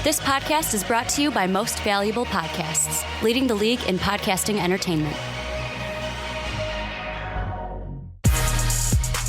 This podcast is brought to you by Most Valuable Podcasts, leading the league in podcasting entertainment.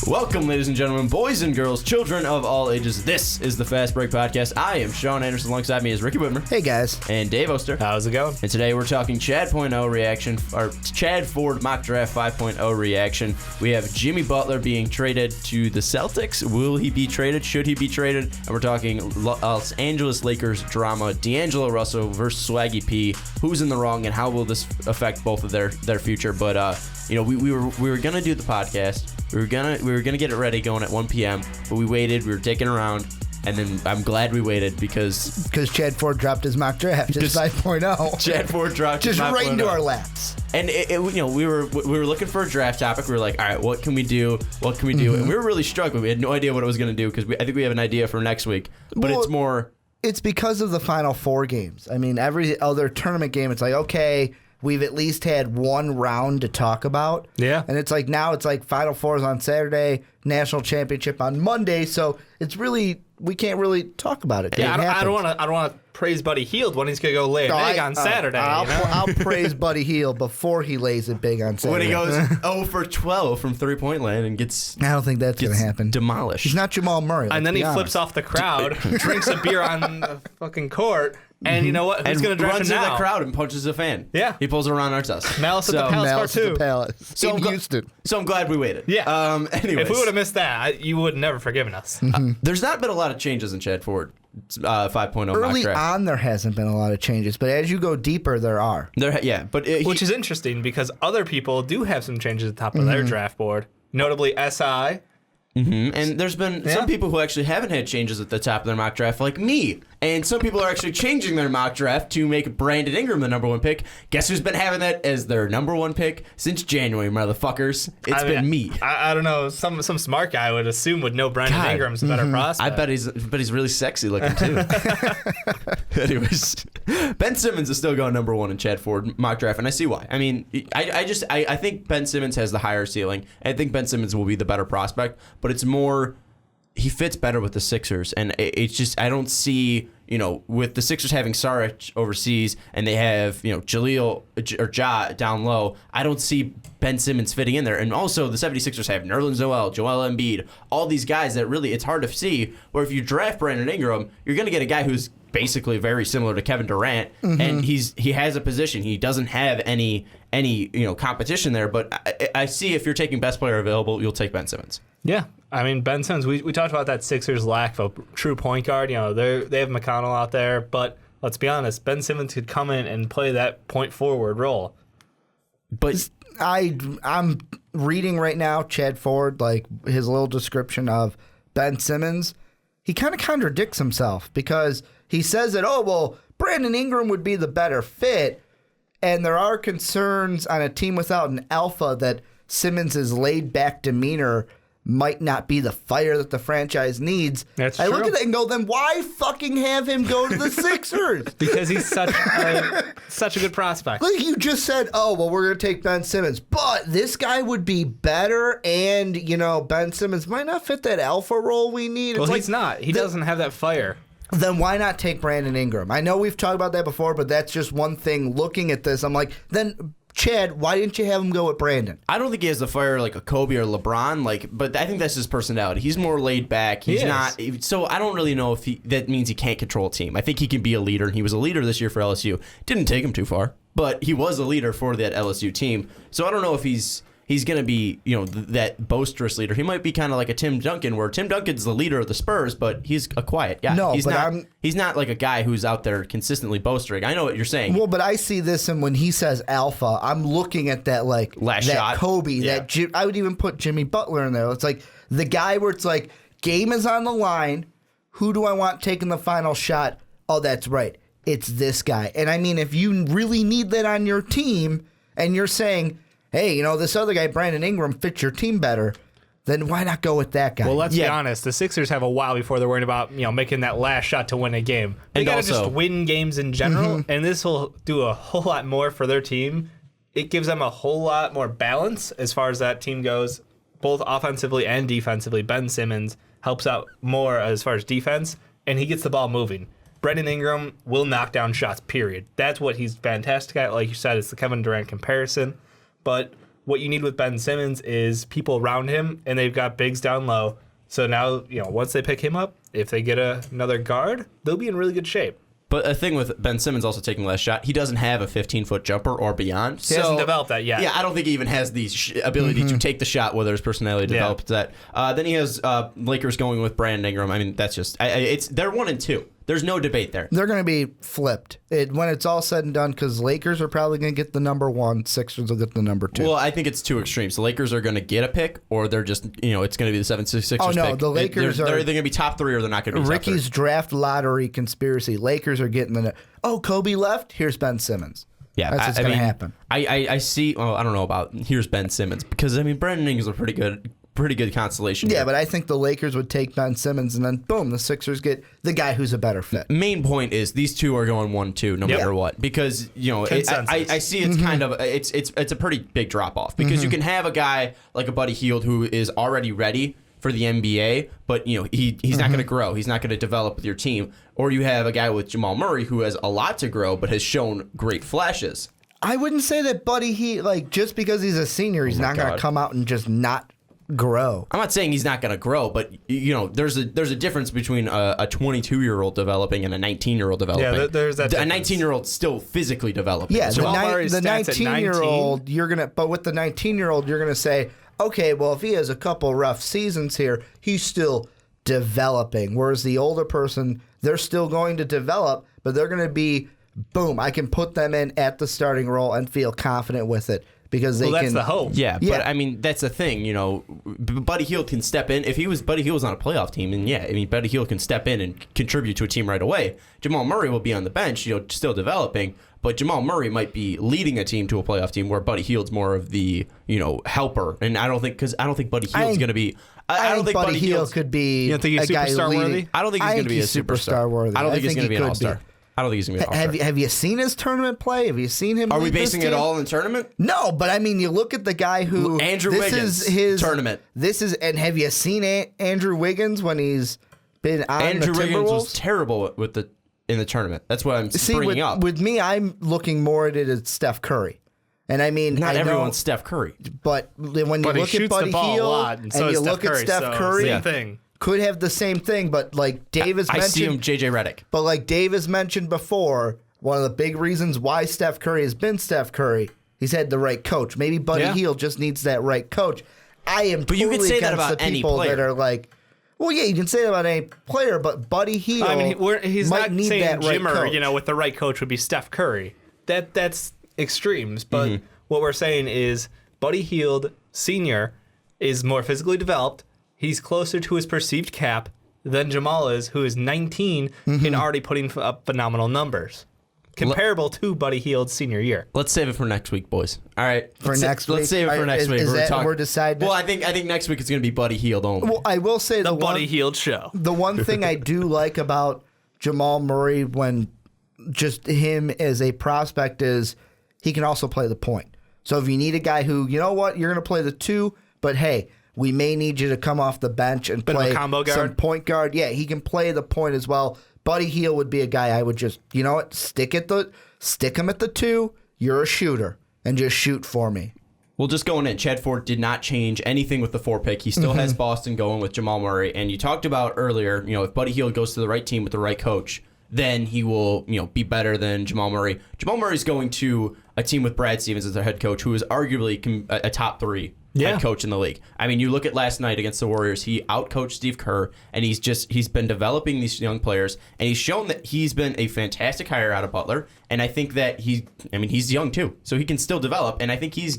Welcome, ladies and gentlemen, boys and girls, children of all ages. This is the Fast Break Podcast. I am Sean Anderson. Alongside me is Ricky Widmer. Hey, guys. And Dave Oster. How's it going? And today we're talking Chad reaction, or Chard Ford Mock Draft 5.0 reaction. We have Jimmy Butler being traded to the Celtics. Will he be traded? Should he be traded? And we're talking Los Angeles Lakers drama, D'Angelo Russell versus Swaggy P. Who's in the wrong, and how will this affect both of their future? But we were gonna do the podcast. We were gonna get it ready going at 1 p.m., but we waited. We were dicking around, and then I'm glad we waited because Chad Ford dropped his mock draft, just 5.0. Chad Ford dropped just his right into our laps. And we were looking for a draft topic. We were like, all right, what can we do? What can we do? And we were really struggling. We had no idea what it was gonna do because I think we have an idea for next week, but it's more. It's because of the Final Four games. I mean, every other tournament game, it's like, okay, we've at least had one round to talk about. Yeah. And it's like now it's like Final Fours on Saturday, National Championship on Monday, so it's really we can't really talk about it. Yeah, I don't want to praise Buddy Hield when he's going to go lay an egg on Saturday. I'll praise Buddy Hield before he lays it big on Saturday. When he goes 0 for 12 from three-point land and gets I don't think that's going to happen. Demolished. He's not Jamal Murray. And then he flips off the crowd, drinks a beer on the fucking court, and you know what? Who's going to draft him now? Runs in the crowd and punches a fan. Yeah. He pulls around our us. Malice at the Palace Malice Part 2. at the Palace. So in Houston. So I'm glad we waited. Yeah. Anyways. If we would have missed that, you would never forgiven us. There's not been a lot of changes in Chad Ford 5.0 mock Early draft. on, there hasn't been a lot of changes, but as you go deeper, there are. Which is interesting because other people do have some changes at the top of their draft board, notably SI. And there's been some people who actually haven't had changes at the top of their mock draft, like me. And some people are actually changing their mock draft to make Brandon Ingram the number one pick. Guess who's been having that as their number one pick since January, motherfuckers? It's been me. I don't know. Some smart guy would assume would know Brandon Ingram's a better prospect. I bet he's really sexy looking too. Anyways, Ben Simmons is still going number one in Chad Ford mock draft, and I see why. I mean, I think Ben Simmons has the higher ceiling. I think Ben Simmons will be the better prospect, but it's more he fits better with the Sixers, and it's just I don't see with the Sixers having Saric overseas and they have Jaleel or Ja down low. I don't see Ben Simmons fitting in there, and also the 76ers have Nerlens Noel, Joel Embiid, all these guys that really it's hard to see. Where if you draft Brandon Ingram, you're going to get a guy who's basically very similar to Kevin Durant, and he has a position. He doesn't have any competition there. But I see if you're taking best player available, you'll take Ben Simmons. Yeah, I mean Ben Simmons. We talked about that Sixers lack of a true point guard. They have McConnell out there, but let's be honest, Ben Simmons could come in and play that point forward role. But I'm reading right now Chad Ford, like his little description of Ben Simmons. He kind of contradicts himself because he says that, Brandon Ingram would be the better fit, and there are concerns on a team without an alpha that Simmons' laid-back demeanor might not be the fire that the franchise needs. That's I true. look at that and go, then why fucking have him go to the Sixers? Because he's such a good prospect. Like you just said, we're going to take Ben Simmons. But this guy would be better, and, Ben Simmons might not fit that alpha role we need. Well, he's not. He doesn't have that fire. Then why not take Brandon Ingram? I know we've talked about that before, but that's just one thing. Looking at this, I'm like, then Chad, why didn't you have him go with Brandon? I don't think he has the fire like a Kobe or LeBron, but I think that's his personality. He's more laid back. He's not. So I don't really know if that means he can't control a team. I think he can be a leader, and he was a leader this year for LSU. Didn't take him too far, but he was a leader for that LSU team. So I don't know if he's going to be, that boisterous leader. He might be kind of like a Tim Duncan, where Tim Duncan's the leader of the Spurs, but he's a quiet guy. No, he's not like a guy who's out there consistently boastering. I know what you're saying. Well, but I see this, and when he says alpha, I'm looking at that last that shot. Kobe, I would even put Jimmy Butler in there. It's like the guy where it's like game is on the line. Who do I want taking the final shot? Oh, that's right. It's this guy. And I mean, if you really need that on your team, and you're saying, hey, this other guy, Brandon Ingram, fits your team better, then why not go with that guy? Well, let's be honest. The Sixers have a while before they're worried about making that last shot to win a game. They got to just win games in general, and this will do a whole lot more for their team. It gives them a whole lot more balance as far as that team goes, both offensively and defensively. Ben Simmons helps out more as far as defense, and he gets the ball moving. Brandon Ingram will knock down shots, period. That's what he's fantastic at. Like you said, it's the Kevin Durant comparison. But what you need with Ben Simmons is people around him, and they've got bigs down low. So now, once they pick him up, if they get another guard, they'll be in really good shape. But a thing with Ben Simmons also taking less shot, he doesn't have a 15-foot jumper or beyond. He hasn't developed that yet. Yeah, I don't think he even has the ability to take the shot, whether his personality develops that. Then he has Lakers going with Brandon Ingram. I mean, that's just they're 1 and 2. There's no debate there. They're going to be flipped when it's all said and done, because Lakers are probably going to get the number 1, Sixers will get the number 2. Well, I think it's two extremes. The Lakers are going to get a pick, or they're just, it's going to be the 76ers pick. Oh, no, the Lakers they're either going to be top 3 or they're not going to be top 3. Ricky's draft lottery conspiracy. Lakers are getting Kobe left, here's Ben Simmons. Yeah, that's what's going to happen. I see, I don't know about here's Ben Simmons, because, Brandon Ingram's a pretty good constellation. Yeah, here. but I think the Lakers would take Ben Simmons, and then boom, the Sixers get the guy who's a better fit. Main point is these two are going 1-2 no matter what, because I see it's kind of it's a pretty big drop off, because you can have a guy like a Buddy Hield who is already ready for the NBA, but he's not going to grow, he's not going to develop with your team, or you have a guy with Jamal Murray who has a lot to grow but has shown great flashes. I wouldn't say that Buddy just because he's a senior, he's not going to come out and just not grow. I'm not saying he's not going to grow, but there's a difference between a 22-year-old developing and a 19-year-old developing. Yeah, there's that a 19-year-old still physically developing. Yeah, so the 19-year-old, but with the 19-year-old, you're gonna say, okay, well, if he has a couple rough seasons here, he's still developing. Whereas the older person, they're still going to develop, but they're going to be, boom, I can put them in at the starting role and feel confident with it. Because they that's can, the hope. Yeah, but I mean that's the thing, Buddy Hield can step in. If Buddy Hield was on a playoff team, and Buddy Hield can step in and contribute to a team right away. Jamal Murray will be on the bench, still developing, but Jamal Murray might be leading a team to a playoff team where Buddy Hield's more of the helper. And I don't think Buddy Hield's going to be. I don't think Buddy Hield could be. You don't think he's superstar worthy? I don't think he's going to be a superstar worthy. I don't think he's going to be an all-star. I don't think he's going to be an all-star. Have you seen his tournament play? Have you seen him? Are we basing it all in the tournament? No, but you look at the guy who Andrew this Wiggins is his tournament. And have you seen Andrew Wiggins when he's been on Andrew the Timberwolves? Wiggins was terrible in the tournament. That's what I'm bringing up. With me, I'm looking more at it as Steph Curry. And not everyone's Steph Curry. But when you look at Buddy Hield and you look at Steph Curry, same thing. Could have the same thing, but like Davis mentioned, I see him, JJ Redick. But like Davis mentioned before, one of the big reasons why Steph Curry has been Steph Curry, he's had the right coach. Maybe Buddy Hield just needs that right coach. I am but you can say that about any player. That are like, well, yeah, you can say that about any player, but Buddy Hield he's might not need saying that right Jimmer, coach. with the right coach would be Steph Curry. That's extremes, but what we're saying is Buddy Hield Sr. is more physically developed. He's closer to his perceived cap than Jamal is, who is 19 and already putting up phenomenal numbers. Comparable to Buddy Hield's senior year. Let's save it for next week, boys. All right. Let's save it for next week. We're deciding. Well, I think next week it's going to be Buddy Hield only. Well, I will say the Buddy Hield show. The one thing I do like about Jamal Murray when just him as a prospect is he can also play the point. So if you need a guy who, you're going to play the 2, but hey, we may need you to come off the bench and play some point guard. Yeah, he can play the point as well. Buddy Hield would be a guy I would just, stick him at the 2. You're a shooter, and just shoot for me. Well, just going in, Chard Ford did not change anything with the 4 pick. He still has Boston going with Jamal Murray. And you talked about earlier, if Buddy Hield goes to the right team with the right coach, then he will, be better than Jamal Murray. Jamal Murray's going to a team with Brad Stevens as their head coach, who is arguably a top 3 head coach in the league. I mean, you look at last night against the Warriors, he outcoached Steve Kerr, and he's been developing these young players, and he's shown that he's been a fantastic hire out of Butler, and I think that he's young too, so he can still develop, and I think he's,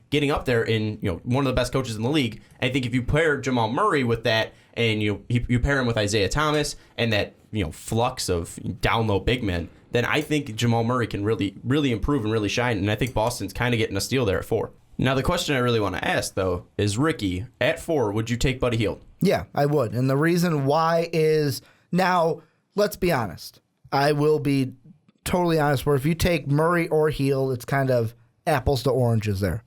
getting up there in, one of the best coaches in the league. And I think if you pair Jamal Murray with that, and you pair him with Isaiah Thomas and that, flux of down low big men, then I think Jamal Murray can really, really improve and really shine, and I think Boston's kind of getting a steal there at 4. Now, the question I really want to ask, though, is Ricky, at 4, would you take Buddy Hield? Yeah, I would. And the reason why is, now, let's be honest. I will be totally honest, where if you take Murray or Hield, it's kind of apples to oranges there.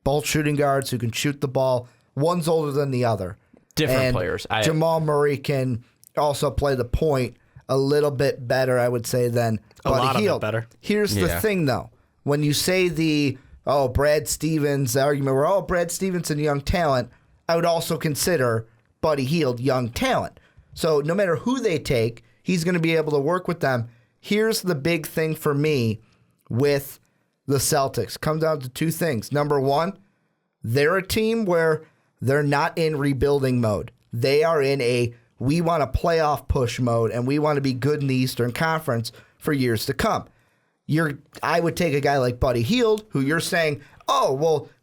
Both shooting guards who can shoot the ball. One's older than the other. Different players. Jamal Murray can also play the point a little bit better, I would say, than Buddy Hield. Better. Here's the thing, though. When you say Brad Stevens argument, Brad Stevenson, young talent, I would also consider Buddy Hield young talent. So no matter who they take, he's going to be able to work with them. Here's the big thing for me with the Celtics. Comes down to two things. Number one, they're a team where they're not in rebuilding mode. They are in we want a playoff push mode, and we want to be good in the Eastern Conference for years to come. I would take a guy like Buddy Hield, who you're saying,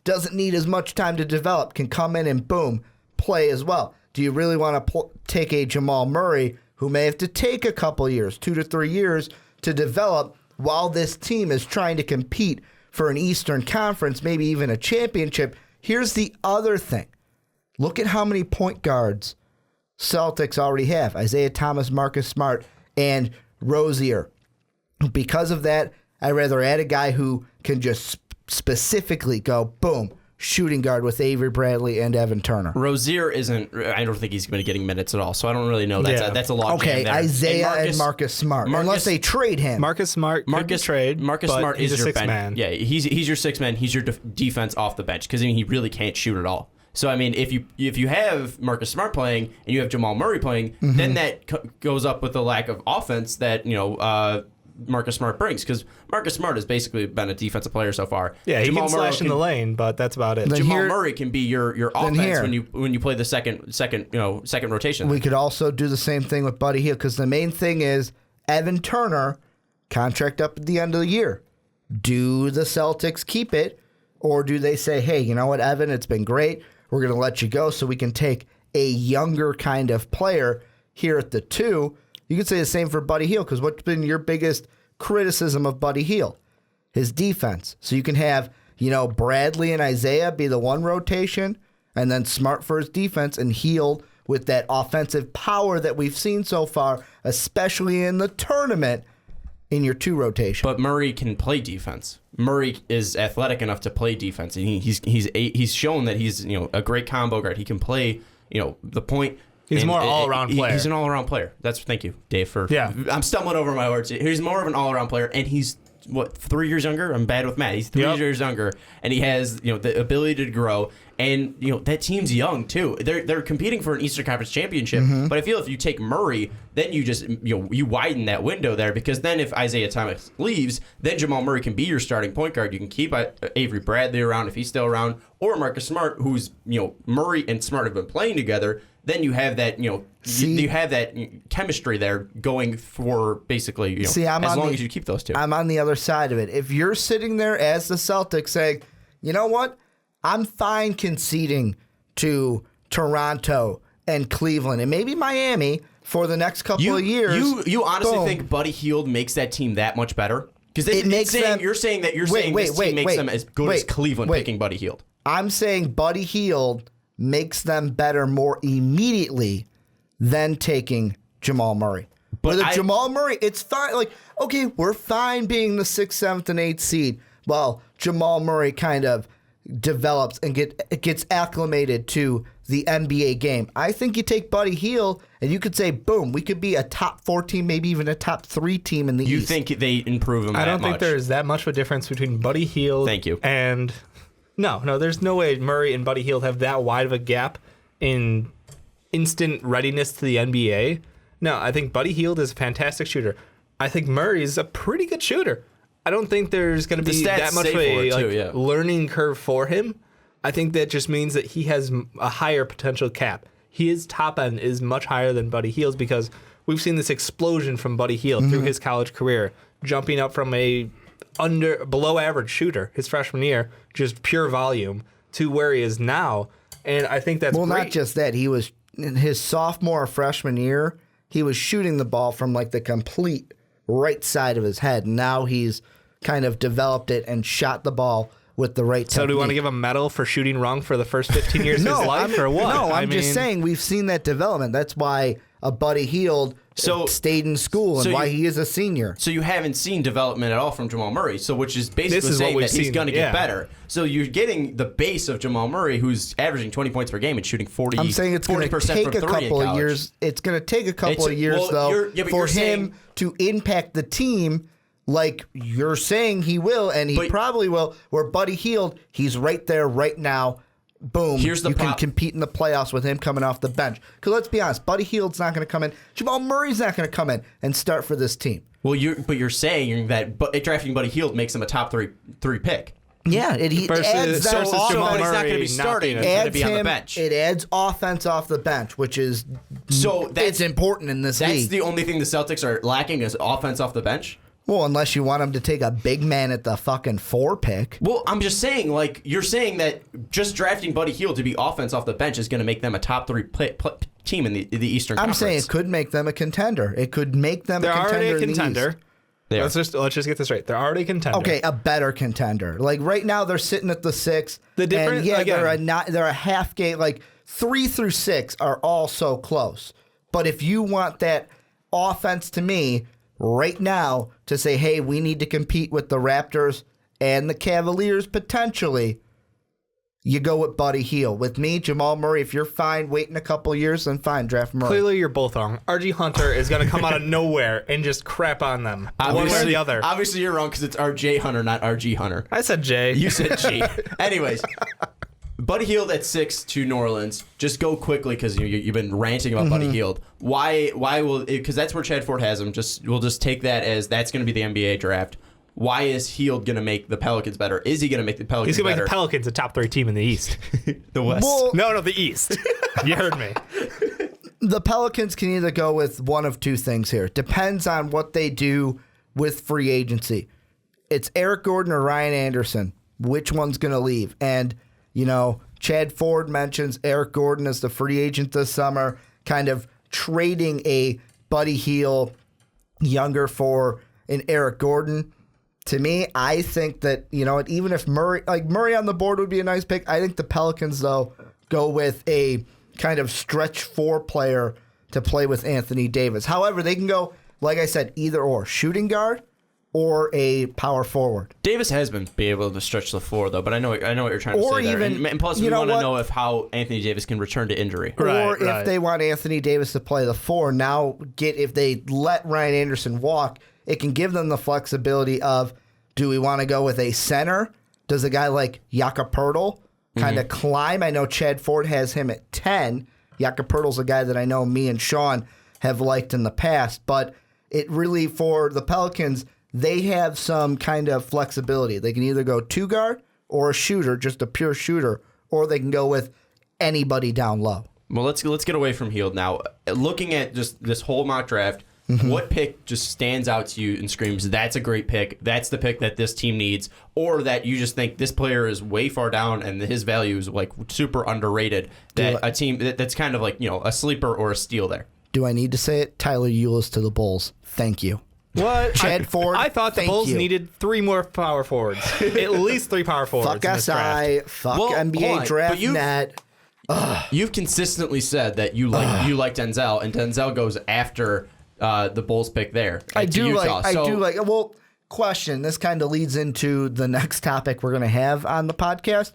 doesn't need as much time to develop, can come in and boom, play as well. Do you really want to take a Jamal Murray, who may have to take a couple years, 2 to 3 years, to develop while this team is trying to compete for an Eastern Conference, maybe even a championship? Here's the other thing. Look at how many point guards Celtics already have. Isaiah Thomas, Marcus Smart, and Rozier. Because of that, I'd rather add a guy who can just specifically go, boom, shooting guard with Avery Bradley and Evan Turner. Rozier I don't think he's going to be getting minutes at all, so I don't really know. That's a lot. Okay, Isaiah and Marcus Smart, unless they trade him. Marcus Smart trade. Marcus Smart is your sixth man. Yeah, he's your sixth man. He's your defense off the bench because he really can't shoot at all. So, I mean, if you have Marcus Smart playing and you have Jamal Murray playing, then that goes up with the lack of offense that, Marcus Smart brings, because Marcus Smart has basically been a defensive player so far. Yeah, Jamal he can slash in the lane, but that's about it. Jamal Murray can be your offense when you play the second rotation. We could also do the same thing with Buddy Hield, because the main thing is Evan Turner, contract up at the end of the year. Do the Celtics keep it, or do they say, hey, you know what, Evan, it's been great. We're going to let you go so we can take a younger kind of player here at the 2. You could say the same for Buddy Hield, because what's been your biggest criticism of Buddy Hield? His defense. So you can have, Bradley and Isaiah be the 1 rotation, and then Smart for his defense, and Hield with that offensive power that we've seen so far, especially in the tournament, in your 2 rotation. But Murray can play defense. Murray is athletic enough to play defense, and he's shown that he's a great combo guard. He can play the point. He's more all-around player. He's an all-around player. Thank you, Dave. I'm stumbling over my words. He's more of an all-around player, and he's 3 years younger? I'm bad with math. He's 3 years younger, and he has the ability to grow. And that team's young too. They're competing for an Eastern Conference championship. But I feel if you take Murray, then you just you widen that window there, because then if Isaiah Thomas leaves, then Jamal Murray can be your starting point guard. You can keep Avery Bradley around if he's still around, or Marcus Smart, who's Murray and Smart have been playing together. Then you have that you have that chemistry there going for basically as long as you keep those 2. I'm on the other side of it. If you're sitting there as the Celtics saying, you know what, I'm fine conceding to Toronto and Cleveland and maybe Miami for the next couple of years. You honestly think Buddy Hield makes that team that much better? Because you're saying this team makes them as good as Cleveland picking Buddy Hield. I'm saying Buddy Hield makes them better more immediately than taking Jamal Murray. But Jamal Murray, it's fine. Like, okay, we're fine being the 6th, 7th, and 8th seed. Well, Jamal Murray kind of develops and gets acclimated to the NBA game. I think you take Buddy Hield and you could say, boom, we could be a top 4 team, maybe even a top 3 team in the East. You think they improve him? I don't think there's that much of a difference between Buddy Hield. Thank you. And no, there's no way Murray and Buddy Hield have that wide of a gap in instant readiness to the NBA. No, I think Buddy Hield is a fantastic shooter. I think Murray is a pretty good shooter. I don't think there's going to be that much of a learning curve for him. I think that just means that he has a higher potential cap. His top end is much higher than Buddy Hield's, because we've seen this explosion from Buddy Hield through his college career, jumping up from a below average shooter his freshman year, just pure volume, to where he is now. And I think that's great. Not just that. He was in his sophomore freshman year, he was shooting the ball from like the complete right side of his head. Now he's kind of developed it and shot the ball with the right technique. So do we want to give him a medal for shooting wrong for the first 15 years of his life, or what? No, I'm just saying we've seen that development. That's why a Buddy Hield stayed in school and why he is a senior. So you haven't seen development at all from Jamal Murray, which is basically saying that he's going to get better. So you're getting the base of Jamal Murray, who's averaging 20 points per game and shooting 40%. I'm saying it's going to take a couple of years. It's going to take a couple of years, for him to impact the team. Like you're saying he will, and he probably will, where Buddy Hield, he's right there right now. Boom. You can compete in the playoffs with him coming off the bench. Because let's be honest, Buddy Hield's not going to come in. Jamal Murray's not going to come in and start for this team. Well, you're saying that drafting Buddy Hield makes him a top three pick. Yeah, it adds that offense. Jamal Murray, he's not going to be starting. He's going to be on the bench. It adds offense off the bench, which is it's important in this league. That's the only thing the Celtics are lacking is offense off the bench. Well, unless you want him to take a big man at the fucking 4 pick. Well, I'm just saying, like, you're saying that just drafting Buddy Hield to be offense off the bench is going to make them a top 3 team in the Eastern Conference. I'm saying it could make them a contender. It could make them a contender. They're already a contender. Let's just get this right. They're already a contender. Okay, a better contender. Like right now, they're sitting at the 6. The difference, they're a half game. Like 3 through 6 are all so close. But if you want that offense, to me, right now, to say, hey, we need to compete with the Raptors and the Cavaliers potentially, you go with Buddy Hield. With me, Jamal Murray, if you're fine waiting a couple years, then fine, draft Murray. Clearly, you're both wrong. RG Hunter is going to come out of nowhere and just crap on them, one way or the other. Obviously, you're wrong because it's RJ Hunter, not RG Hunter. I said J. You said G. Anyways, Buddy Hield at 6 to New Orleans. Just go quickly because you've been ranting about Buddy Hield. Why will? Because that's where Chad Ford has him. We'll just take that as that's going to be the NBA draft. Why is Hield going to make the Pelicans better? Is he going to make the Pelicans better? He's going to make the Pelicans a top 3 team in the East. The West. Well, no, the East. You heard me. The Pelicans can either go with one of two things here. Depends on what they do with free agency. It's Eric Gordon or Ryan Anderson. Which one's going to leave? And, Chad Ford mentions Eric Gordon as the free agent this summer, kind of trading a Buddy Hield younger for an Eric Gordon. To me, I think that, even if Murray on the board would be a nice pick, I think the Pelicans, though, go with a kind of stretch 4 player to play with Anthony Davis. However, they can go, like I said, either or, shooting guard or a power forward. Davis has been able to stretch the floor, though, but I know what you're trying to say there. And plus, we want to know how Anthony Davis can return to injury. Or if they want Anthony Davis to play the 4, if they let Ryan Anderson walk, it can give them the flexibility of, do we want to go with a center? Does a guy like Jakob Poeltl kind of climb? I know Chad Ford has him at 10. Jakob Poeltl's a guy that I know me and Sean have liked in the past, but it really, for the Pelicans, they have some kind of flexibility. They can either go 2 guard or a shooter, just a pure shooter, or they can go with anybody down low. Well, let's get away from Hield now. Looking at just this whole mock draft, what pick just stands out to you and screams, that's a great pick, that's the pick that this team needs, or that you just think this player is way far down and his value is like super underrated, that a team that's kind of like, a sleeper or a steal there? Do I need to say it? Tyler Ulis to the Bulls. Thank you. What? Chad Ford. I thought the Bulls needed 3 more power forwards. At least 3 power forwards. Fuck SI. Fuck NBA draft net. You've consistently said that you like Denzel, and Denzel goes after the Bulls pick there. I do like. Well, question. This kind of leads into the next topic we're going to have on the podcast.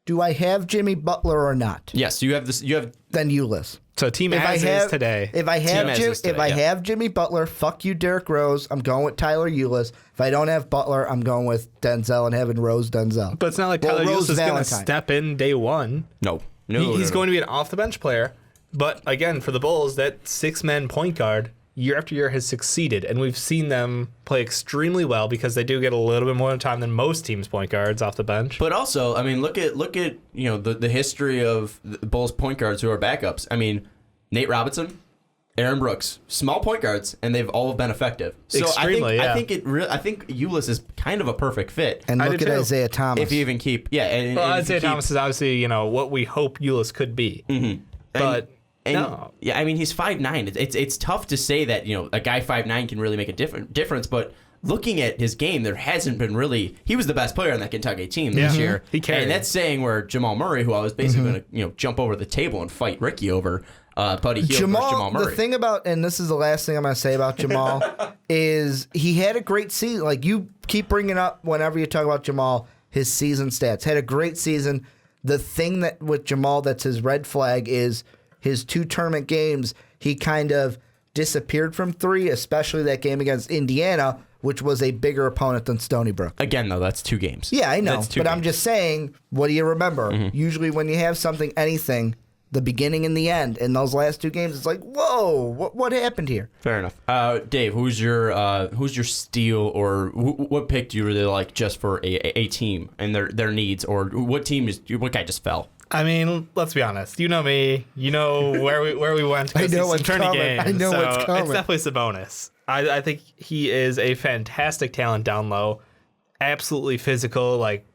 Do I have Jimmy Butler or not? Yes, you have this. You have then Ulis. So team as is today. If I have Jimmy Butler, fuck you, Derrick Rose. I'm going with Tyler Ulis. If I don't have Butler, I'm going with Denzel and having Rose Denzel. But it's not like Tyler Ulis is going to step in day one. No. He's going to be an off the bench player. But again, for the Bulls, that 6-man point guard year after year has succeeded, and we've seen them play extremely well because they do get a little bit more time than most teams' point guards off the bench. But also, I mean, look at the history of the Bulls point guards who are backups. I mean, Nate Robinson, Aaron Brooks, small point guards, and they've all been effective. So extremely, I think Ulis is kind of a perfect fit. And look at Isaiah Thomas. If you even keep, Isaiah Thomas is obviously what we hope Ulis could be, but. No. Yeah, I mean, he's 5'9". It's tough to say that a guy 5'9" can really make a difference, but looking at his game, there hasn't been really. He was the best player on that Kentucky team this year. He carried. And that's saying where Jamal Murray, who I was basically going to jump over the table and fight Ricky over, Buddy Hield versus Jamal Murray. The thing about, and this is the last thing I'm going to say about Jamal, is he had a great season. Like, you keep bringing up whenever you talk about Jamal, his season stats. Had a great season. The thing that with Jamal that's his red flag is his 2 tournament games, he kind of disappeared from 3, especially that game against Indiana, which was a bigger opponent than Stony Brook. Again, though, that's 2 games. Yeah, I know. But games. I'm just saying, what do you remember? Usually when you have something, anything, the beginning and the end, in those last 2 games, it's like, whoa, what happened here? Fair enough. Dave, who's your steal, or what pick do you really like just for a team and their needs, or what guy just fell? I mean, let's be honest. You know me. You know where we went to I know what's tourney coming. games. I know so what's coming. It's definitely Sabonis. I think he is a fantastic talent down low. Absolutely physical. Like,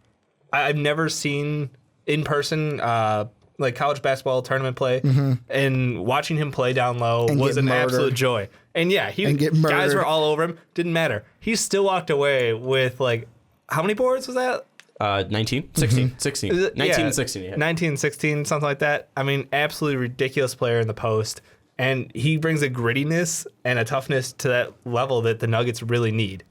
I've never seen in person like college basketball tournament play, and watching him play down low was an absolute joy. And yeah, guys were all over him. Didn't matter. He still walked away with, like, how many boards was that? 19? 16. 16. 19 and 16. Yeah. 19 and 16, something like that. I mean, absolutely ridiculous player in the post. And he brings a grittiness and a toughness to that level that the Nuggets really need.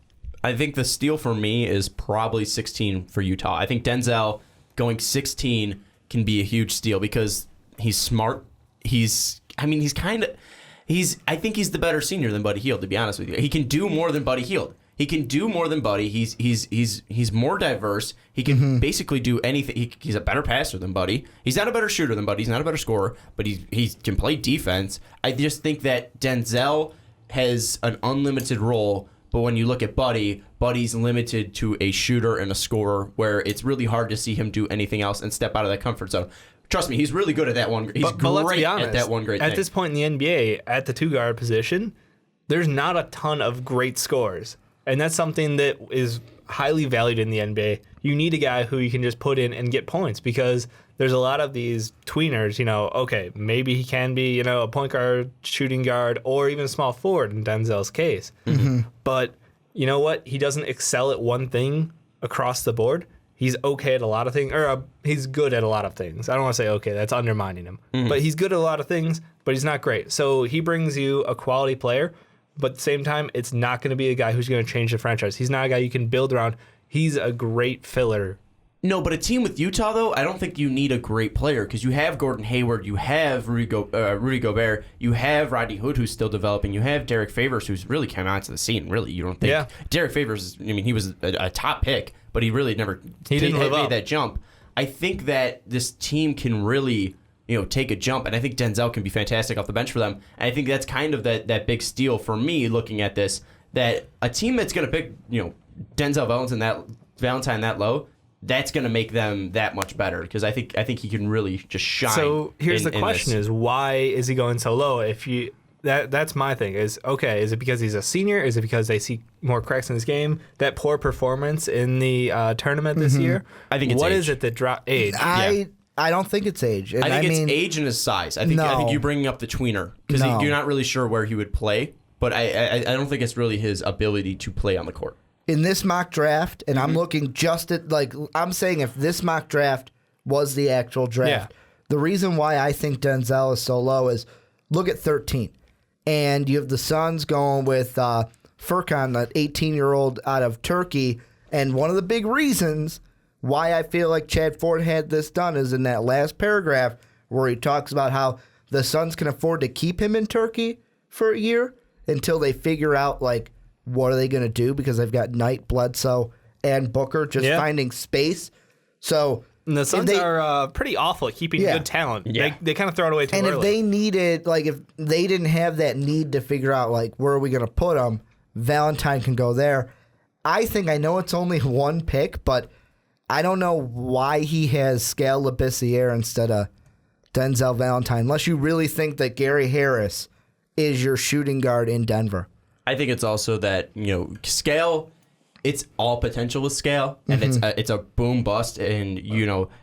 I think the steal for me is probably 16 for Utah. I think Denzel going 16 can be a huge steal because he's smart. I think he's the better senior than Buddy Hield, to be honest with you. He can do more than Buddy Hield. He can do more than Buddy. He's more diverse. He can basically do anything. He's a better passer than Buddy. He's not a better shooter than Buddy. He's not a better scorer, but he can play defense. I just think that Denzel has an unlimited role, but when you look at Buddy's limited to a shooter and a scorer, where it's really hard to see him do anything else and step out of that comfort zone. Trust me, he's really good at that one. He's but let's great be honest, at that one great thing. At this point in the NBA, at the 2-guard position, there's not a ton of great scores. And that's something that is highly valued in the NBA. You need a guy who you can just put in and get points, because there's a lot of these tweeners, okay, maybe he can be, a point guard, shooting guard, or even a small forward in Denzel's case. But you know what? He doesn't excel at one thing across the board. He's okay at a lot of things, or he's good at a lot of things. I don't want to say okay, that's undermining him. But he's good at a lot of things, but he's not great. So he brings you a quality player. But at the same time, it's not going to be a guy who's going to change the franchise. He's not a guy you can build around. He's a great filler. No, but a team with Utah, though, I don't think you need a great player, because you have Gordon Hayward, you have Rudy Gobert, you have Rodney Hood, who's still developing, you have Derek Favors, who's really come onto the scene, really. You don't think? Yeah. Derek Favors, he was a top pick, but he really never didn't made that jump. I think that this team can really take a jump, and I think Denzel can be fantastic off the bench for them. And I think that's kind of that big steal for me looking at this, that a team that's going to pick Denzel Valentine that low, that's going to make them that much better, because I think he can really just shine. So here's the question: is why is he going so low? That's my thing. Is it because he's a senior? Is it because they see more cracks in his game? That poor performance in the tournament this year? I think it's what age. is it that dropped age? I don't think it's age. I think it's age and his size. I think you're bringing up the tweener, because you're not really sure where he would play. But I don't think it's really his ability to play on the court. In this mock draft, and I'm looking just at, I'm saying if this mock draft was the actual draft, the reason why I think Denzel is so low is look at 13. And you have the Suns going with Furkan, that 18-year-old out of Turkey. And one of the big reasons why I feel like Chard Ford had this done is in that last paragraph where he talks about how the Suns can afford to keep him in Turkey for a year until they figure out, what are they going to do, because they've got Knight, Bledsoe, and Booker just finding space. So and the Suns are pretty awful at keeping good talent. Yeah. They kind of throw it away too early. And if they needed, if they didn't have that need to figure out, where are we going to put him, Valentine can go there. I know it's only one pick, but I don't know why he has Skal Labissiere instead of Denzel Valentine, unless you really think that Gary Harris is your shooting guard in Denver. I think it's also that, Skal, it's all potential with Skal, and it's a boom bust. And,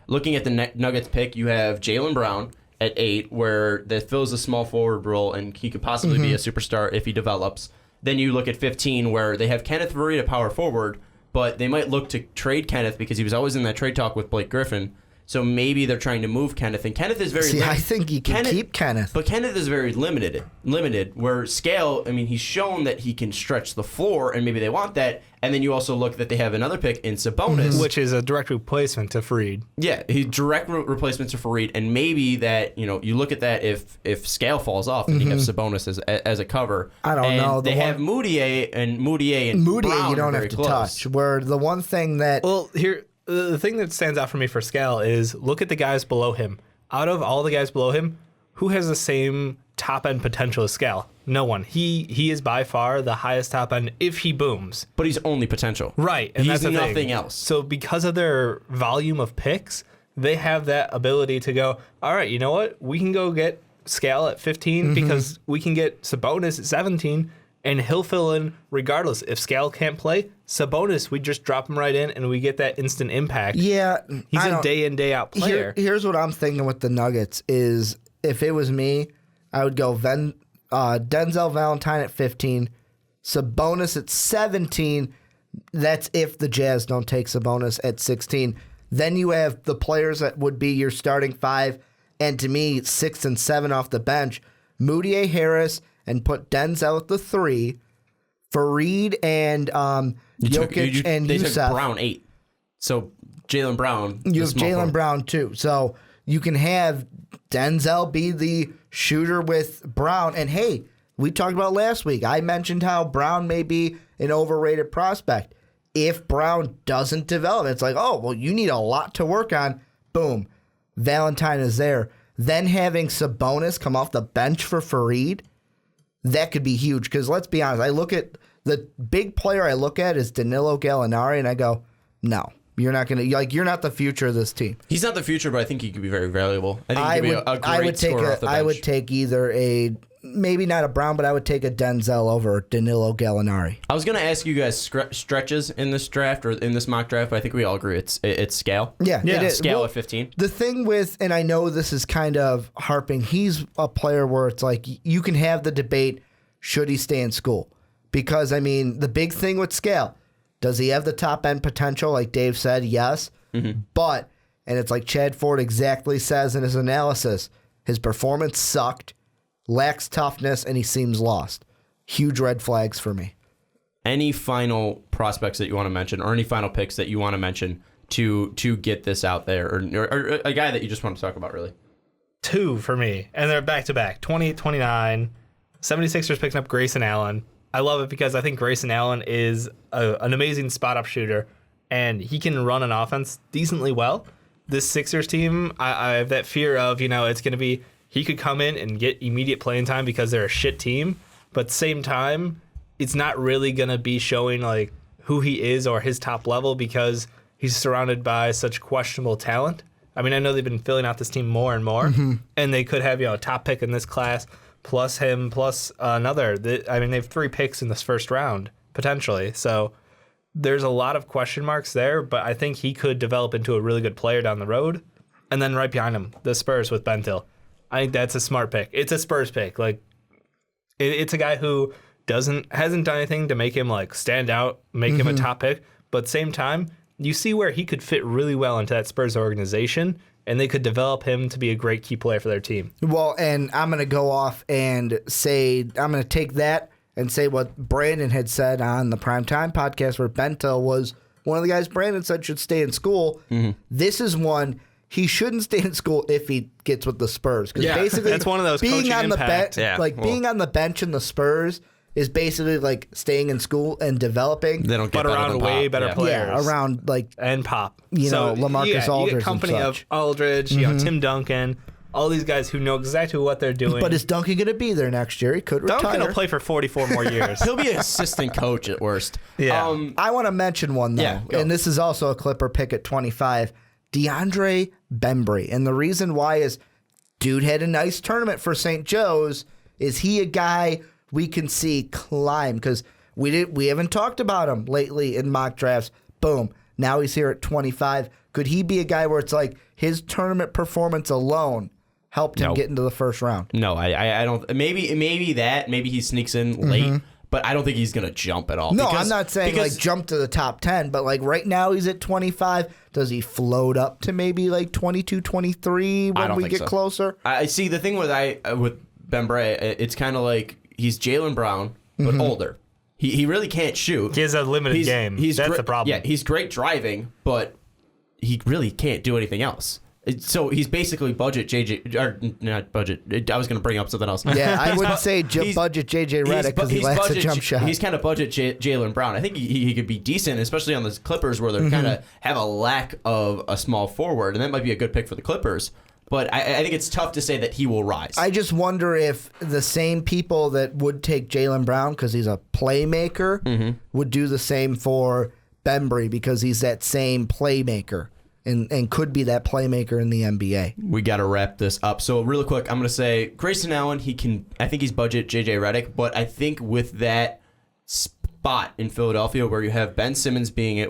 looking at the Nuggets pick, you have Jaylen Brown at 8, where that fills a small forward role, and he could possibly be a superstar if he develops. Then you look at 15 where they have Kenneth Faried at power forward, but they might look to trade Kenneth because he was always in that trade talk with Blake Griffin. So maybe they're trying to move Kenneth, and Kenneth is very. I think you can keep Kenneth, but Kenneth is very limited. Where Scale, I mean, he's shown that he can stretch the floor, and maybe they want that. And then you also look that they have another pick in Sabonis, which is a direct replacement to Faried. Yeah, he's direct replacement to Faried, and maybe that you look at that if Scale falls off, and you have Sabonis as a cover. I don't know. They have Moutier and Brown you don't have to touch. Where the one thing that The thing that stands out for me for Scale is look at the guys below him. Out of all the guys below him, who has the same top end potential as Scale? No one. He is by far the highest top end if he booms. But he's only potential. Right. And he's that's nothing else. So because of their volume of picks, they have that ability to go, all right, you know what? We can go get Scale at 15 because we can get Sabonis at 17. And he'll fill in regardless. If Scale can't play, Sabonis, we just drop him right in and we get that instant impact. Yeah. He's a day in, day out player. Here's what I'm thinking with the Nuggets is if it was me, I would go Denzel Valentine at 15, Sabonis at 17. That's if the Jazz don't take Sabonis at 16. Then you have the players that would be your starting 5, and to me, 6 and 7 off the bench. Moutier, Harris, and put Denzel at the 3, Faried and Jokic and they Youssef. took Brown 8. So Jaylen Brown. You have Jaylen Brown too. So you can have Denzel be the shooter with Brown. And hey, we talked about last week. I mentioned how Brown may be an overrated prospect. If Brown doesn't develop, it's like, oh, well, you need a lot to work on. Boom. Valentine is there. Then having Sabonis come off the bench for Faried, that could be huge. Because let's be honest, I look at the big player I look at is Danilo Gallinari, and I go, no, you're not going to, you're not the future of this team. He's not the future, but I think he could be very valuable. I think he could be a great scorer off the bench. I would take either maybe not a Brown, but I would take a Denzel over Danilo Gallinari. I was going to ask you guys stretches in this draft or in this mock draft, but I think we all agree it's Scale. Yeah. It is. Scale at 15. The thing with, and I know this is kind of harping, he's a player where it's like you can have the debate, should he stay in school? Because, I mean, the big thing with Scale, does he have the top end potential? Like Dave said, yes. But, and it's like Chard Ford exactly says in his analysis, his performance sucked, lacks toughness, and he seems lost. Huge red flags for me. Any final prospects that you want to mention, or any final picks that you want to mention to get this out there, or a guy that you just want to talk about, really? 2 for me, and they're back-to-back, 28-29. 76ers picking up Grayson Allen. I love it because I think Grayson Allen is an amazing spot-up shooter, and he can run an offense decently well. This Sixers team, I have that fear of, it's going to be, he could come in and get immediate playing time because they're a shit team, but at the same time, it's not really going to be showing like who he is or his top level because he's surrounded by such questionable talent. I mean, I know they've been filling out this team more and more, and they could have a top pick in this class, plus him, plus another. I mean, they have 3 picks in this first round, potentially. So there's a lot of question marks there, but I think he could develop into a really good player down the road. And then right behind him, the Spurs with Bentil. I think that's a smart pick. It's a Spurs pick. Like, it's a guy who hasn't done anything to make him like stand out, make him a top pick. But at the same time, you see where he could fit really well into that Spurs organization, and they could develop him to be a great key player for their team. Well, and I'm going to go off and say, I'm going to take that and say what Brandon had said on the Primetime podcast where Bentil was one of the guys Brandon said should stay in school. This is one, he shouldn't stay in school if he gets with the Spurs. Because basically, that's one of those being on impact. Being on the bench in the Spurs is basically like staying in school and developing. They don't get better around than way Pop. better players. Yeah, around like and Pop. LaMarcus Aldridge. You get company and of such. Aldridge, Tim Duncan, all these guys who know exactly what they're doing. But is Duncan going to be there next year? He could retire. Duncan will play for 44 more years. He'll be an assistant coach at worst. Yeah. I want to mention one, though, and this is also a Clipper pick at 25, DeAndre Bembry. And the reason why is dude had a nice tournament for St. Joe's. Is he a guy we can see climb? Because we haven't talked about him lately in mock drafts. Boom. Now he's here at 25. Could he be a guy where it's like his tournament performance alone helped him get into the first round? No, I don't. Maybe he sneaks in late. but I don't think he's going to jump at all. No, I'm not saying like jump to the top 10, but like right now he's at 25. Does he float up to maybe like 22, 23 when we get closer? I see the thing with Ben Bray, it's kind of like he's Jaylen Brown, but older. He really can't shoot. He has a limited game. That's the problem. Yeah, he's great driving, but he really can't do anything else. So he's basically budget JJ, or not budget. I was going to bring up something else. Yeah, I wouldn't say budget JJ Redick because he lacks a jump shot. He's kind of budget Jaylen Brown. I think he could be decent, especially on the Clippers where they kind of have a lack of a small forward, and that might be a good pick for the Clippers. But I think it's tough to say that he will rise. I just wonder if the same people that would take Jaylen Brown because he's a playmaker would do the same for Bembry because he's that same playmaker. And could be that playmaker in the NBA. We got to wrap this up. So real quick, I'm going to say Grayson Allen, I think he's budget JJ Redick, but I think with that spot in Philadelphia where you have Ben Simmons being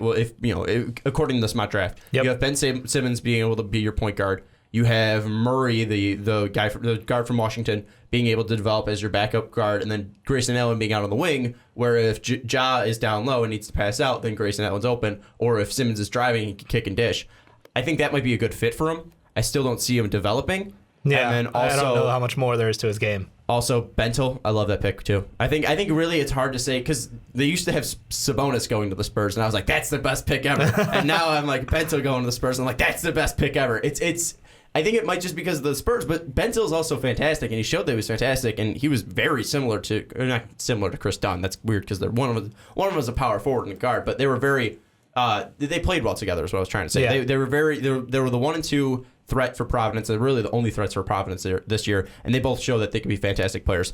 according to this mock draft, you have Ben Simmons being able to be your point guard. You have Murray, the guard from Washington, being able to develop as your backup guard, and then Grayson Allen being out on the wing, where if Ja is down low and needs to pass out, then Grayson Allen's open, or if Simmons is driving, he can kick and dish. I think that might be a good fit for him. I still don't see him developing. Yeah, and then also, I don't know how much more there is to his game. Also, Bentel, I love that pick too. I think really it's hard to say because they used to have Sabonis going to the Spurs, and I was like, that's the best pick ever. And now I'm like, Bentel going to the Spurs, and I'm like, that's the best pick ever. It's. I think it might just because of the Spurs, but Bentil is also fantastic, and he showed that he was fantastic, and he was very similar to, or not similar to Chris Dunn. That's weird because one of them was a power forward and a guard, but they were very. They played well together. Is what I was trying to say. Yeah. They were the 1 and 2 threat for Providence. They're really the only threats for Providence this year, and they both show that they can be fantastic players.